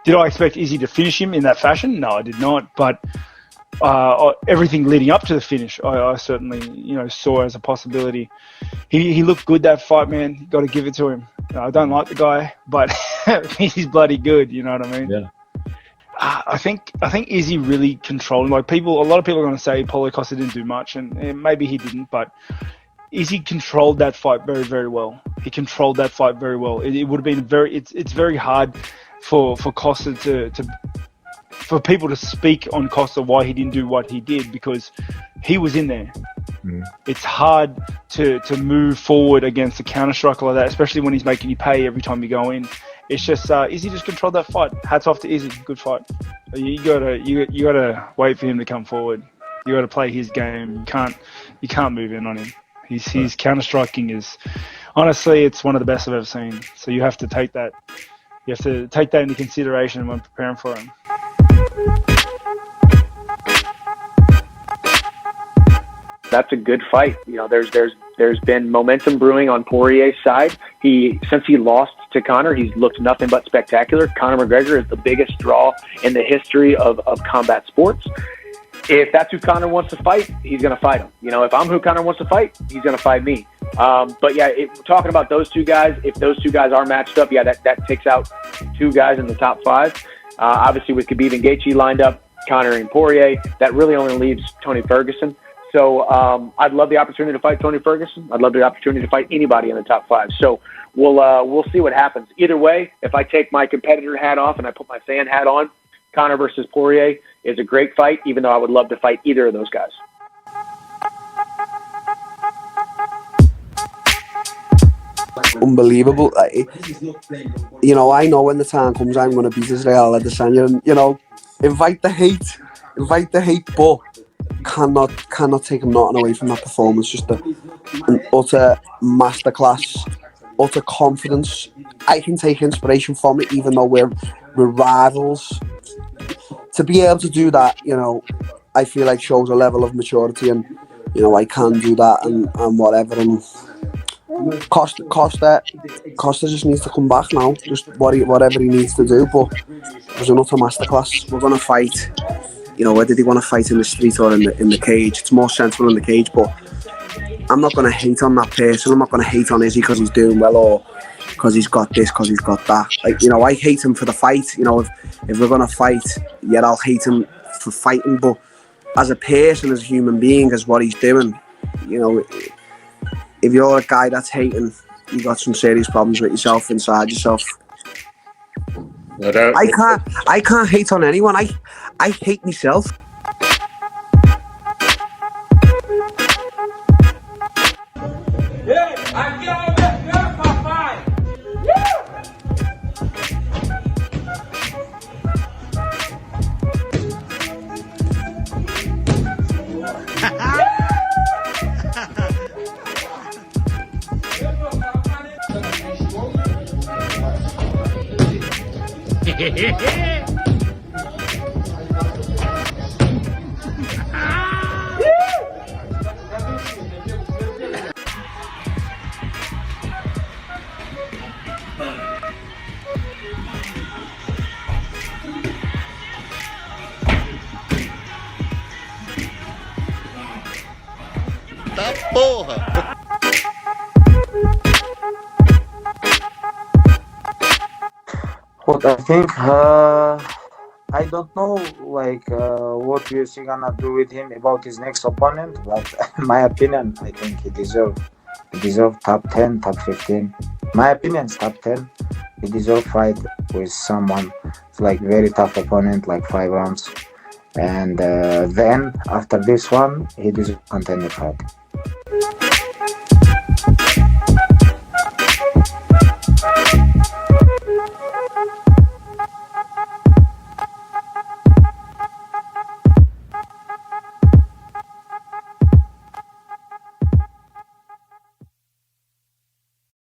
Did I expect Izzy to finish him in that fashion? No, I did not. But everything leading up to the finish, I certainly, saw as a possibility. He looked good that fight, man. Got to give it to him. I don't like the guy, but he's bloody good. You know what I mean? Yeah. I think Izzy really controlled. Like a lot of people are going to say Paulo Costa didn't do much, and maybe he didn't, but Izzy controlled that fight very, very well. He controlled that fight very well. It would have been it's very hard for Costa for people to speak on Costa why he didn't do what he did, because he was in there. It's hard to move forward against a counter striker like that, especially when he's making you pay every time you go in. It's just Izzy just controlled that fight. Hats off to Izzy, good fight. You gotta wait for him to come forward. You gotta play his game. You can't move in on him. His counter striking is honestly, it's one of the best I've ever seen. So you have to take that. You have to take that into consideration when preparing for him. That's a good fight. There's been momentum brewing on Poirier's side. Since he lost to Conor, he's looked nothing but spectacular. Conor McGregor is the biggest draw in the history of combat sports. If that's who Conor wants to fight, he's going to fight him. If I'm who Conor wants to fight, he's going to fight me. But yeah, talking about those two guys, if those two guys are matched up, yeah, that takes out two guys in the top 5. Obviously, with Khabib and Gaethje lined up, Conor and Poirier, that really only leaves Tony Ferguson. So I'd love the opportunity to fight Tony Ferguson. I'd love the opportunity to fight anybody in the top 5. So we'll see what happens. Either way, if I take my competitor hat off and I put my fan hat on, Conor versus Poirier is a great fight, even though I would love to fight either of those guys. Unbelievable. I know when the time comes I'm going to beat Israel Adesanya. Invite the hate, but cannot take him nothing away from that performance. Just an utter masterclass, utter confidence. I can take inspiration from it, even though we're rivals. To be able to do that, I feel like shows a level of maturity, and I can do that and whatever. And Costa just needs to come back now. Just whatever he needs to do. But it was an utter masterclass. We're gonna fight. Whether they want to fight in the street or in the cage, it's more sensible in the cage. But I'm not gonna hate on that person. I'm not gonna hate on Izzy because he's doing well or because he's got this, because he's got that. I hate him for the fight. If we're gonna fight, yeah, I'll hate him for fighting. But as a person, as a human being, as what he's doing, if you're a guy that's hating, you got some serious problems with yourself, inside yourself. No doubt. I can't hate on anyone. I hate myself. Tá porra! What I think, I don't know, what UFC gonna do with him about his next opponent. But in my opinion, I think he deserves top 10, top 15. My opinion is top 10. He deserves fight with someone very tough opponent, 5 rounds. And then after this one, he deserves contender fight.